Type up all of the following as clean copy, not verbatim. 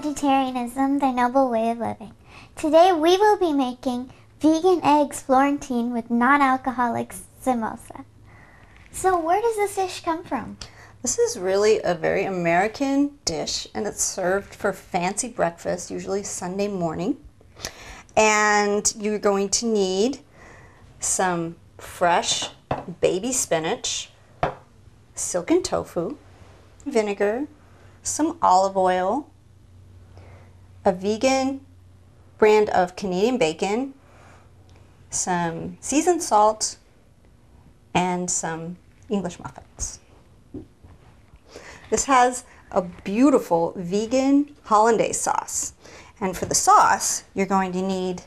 vegetarianism, their noble way of living. Today we will be making vegan eggs Florentine with non-alcoholic samosa. So where does this dish come from? This is really a very American dish, and it's served for fancy breakfast, usually Sunday morning. And you're going to need some fresh baby spinach, silken tofu, vinegar, some olive oil, a vegan brand of Canadian bacon, some seasoned salt, and some English muffins. This has a beautiful vegan hollandaise sauce. And for the sauce, you're going to need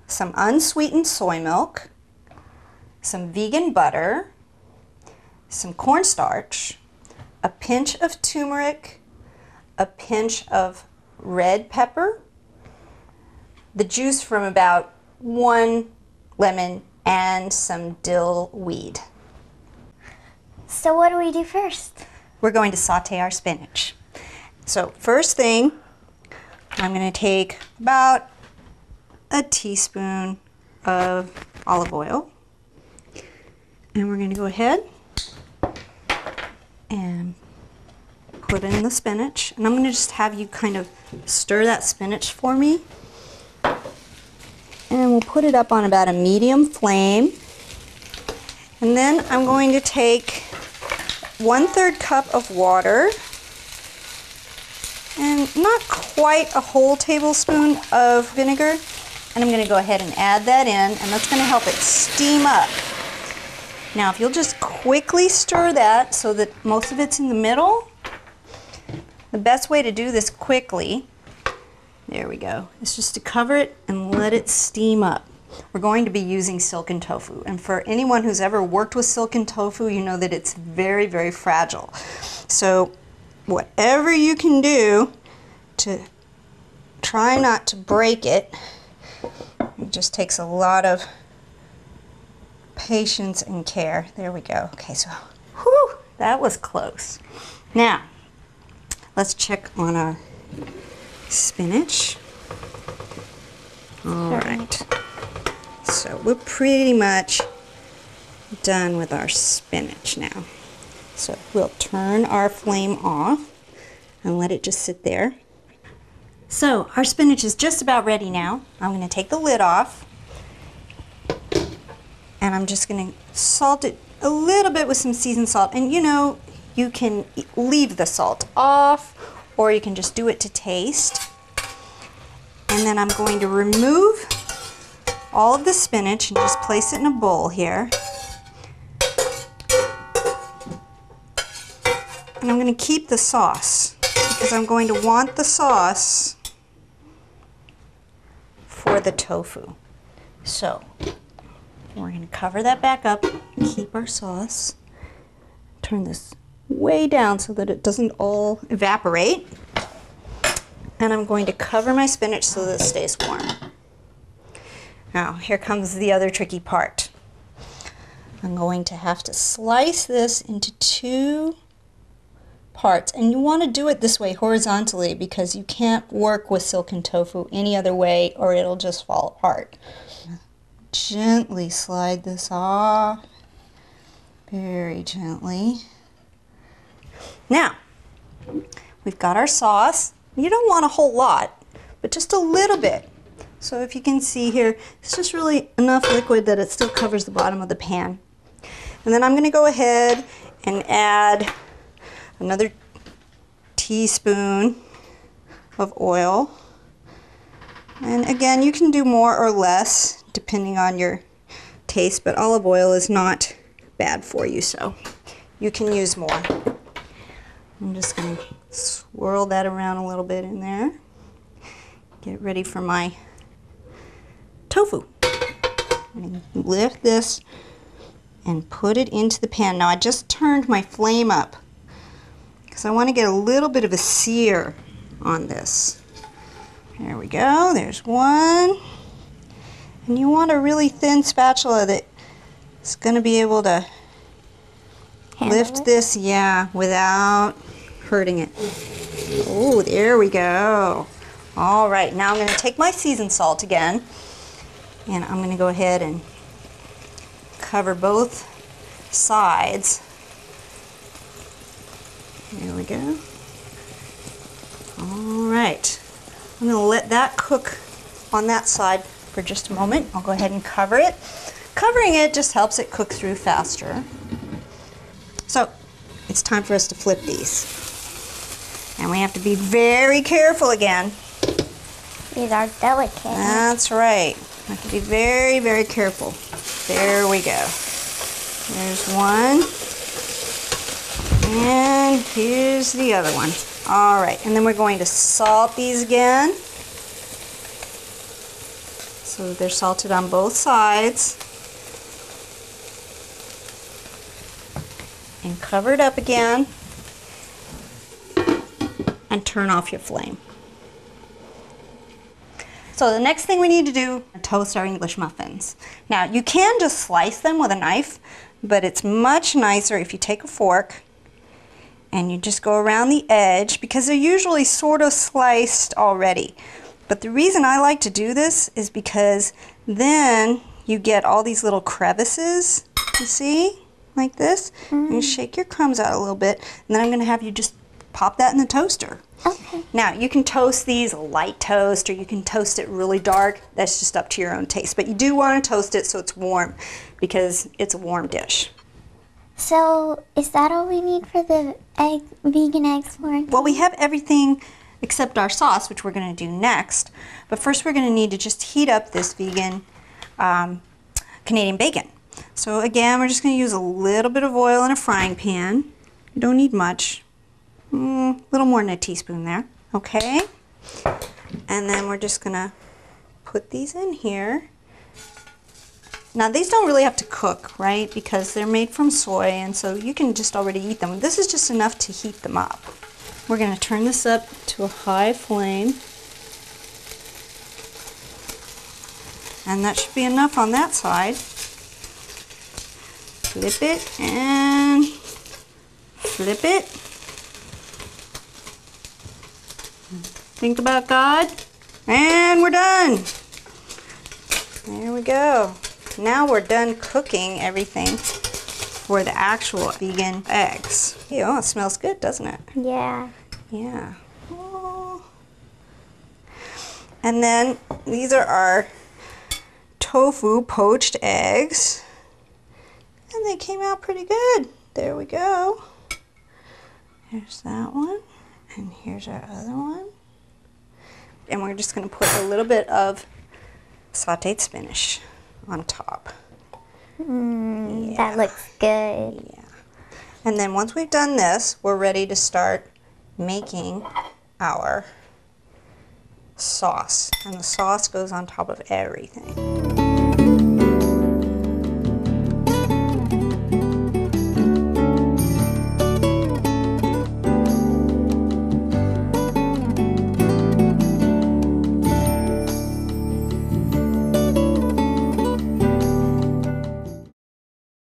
some unsweetened soy milk, some vegan butter, some cornstarch, a pinch of turmeric, a pinch of red pepper, the juice from about 1 lemon, and some dill weed. So what do we do first? We're going to saute our spinach. So first thing, I'm going to take about a teaspoon of olive oil, and we're going to go ahead and put in the spinach, and I'm going to just have you kind of stir that spinach for me, and we'll put it up on about a medium flame. And then I'm going to take 1/3 cup of water and not quite a whole tablespoon of vinegar, and I'm going to go ahead and add that in, and that's going to help it steam up. Now if you'll just quickly stir that so that most of it's in the middle, the best way to do this quickly, there we go, is just to cover it and let it steam up. We're going to be using silken tofu, and for anyone who's ever worked with silken tofu, you know that it's very, very fragile. So whatever you can do to try not to break it, it just takes a lot of patience and care. There we go. Okay, so whew, that was close. Now let's check on our spinach. All right. So we're pretty much done with our spinach now. So we'll turn our flame off and let it just sit there. So our spinach is just about ready now. I'm going to take the lid off, and I'm just going to salt it a little bit with some seasoned salt. And you know, you can leave the salt off, or you can just do it to taste. And then I'm going to remove all of the spinach and just place it in a bowl here. And I'm going to keep the sauce because I'm going to want the sauce for the tofu. So we're going to cover that back up, keep our sauce, turn this way down so that it doesn't all evaporate. And I'm going to cover my spinach so that it stays warm. Now, here comes the other tricky part. I'm going to have to slice this into 2 parts, and you want to do it this way horizontally because you can't work with silken tofu any other way or it'll just fall apart. Gently slide this off, very gently. Now, we've got our sauce. You don't want a whole lot, but just a little bit. So if you can see here, it's just really enough liquid that it still covers the bottom of the pan. And then I'm going to go ahead and add another teaspoon of oil. And again, you can do more or less depending on your taste, but olive oil is not bad for you, so you can use more. I'm just going to swirl that around a little bit in there. Get ready for my tofu. And lift this and put it into the pan. Now I just turned my flame up because I want to get a little bit of a sear on this. There we go, there's one. And you want a really thin spatula that's going to be able to lift this, yeah, without hurting it. Oh, there we go. All right, now I'm going to take my seasoned salt again, and I'm going to go ahead and cover both sides. There we go. All right, I'm going to let that cook on that side for just a moment. I'll go ahead and cover it. Covering it just helps it cook through faster. So it's time for us to flip these. And we have to be very careful again. These are delicate. That's right. We have to be very, very careful. There we go. There's one. And here's the other one. All right, and then we're going to salt these again. So they're salted on both sides. And cover it up again. And turn off your flame. So the next thing we need to do is toast our English muffins. Now you can just slice them with a knife, but it's much nicer if you take a fork and you just go around the edge because they're usually sort of sliced already. But the reason I like to do this is because then you get all these little crevices, you see, like this. And you shake your crumbs out a little bit, and then I'm going to have you just pop that in the toaster. Okay. Now you can toast these light toast, or you can toast it really dark. That's just up to your own taste. But you do want to toast it so it's warm because it's a warm dish. So is that all we need for the vegan eggs, Florentine? Well, we have everything except our sauce, which we're going to do next. But first we're going to need to just heat up this vegan Canadian bacon. So again, we're just going to use a little bit of oil in a frying pan. You don't need much. A little more than a teaspoon there. Okay. And then we're just going to put these in here. Now these don't really have to cook, right? Because they're made from soy, and so you can just already eat them. This is just enough to heat them up. We're going to turn this up to a high flame. And that should be enough on that side. Flip it and flip it. Think about God. And we're done. There we go. Now we're done cooking everything for the actual vegan eggs. Oh, it smells good, doesn't it? Yeah. Yeah. Oh. And then these are our tofu poached eggs. And they came out pretty good. There we go. Here's that one. And here's our other one. And we're just going to put a little bit of sauteed spinach on top. Yeah. That looks good. Yeah. And then once we've done this, we're ready to start making our sauce. And the sauce goes on top of everything.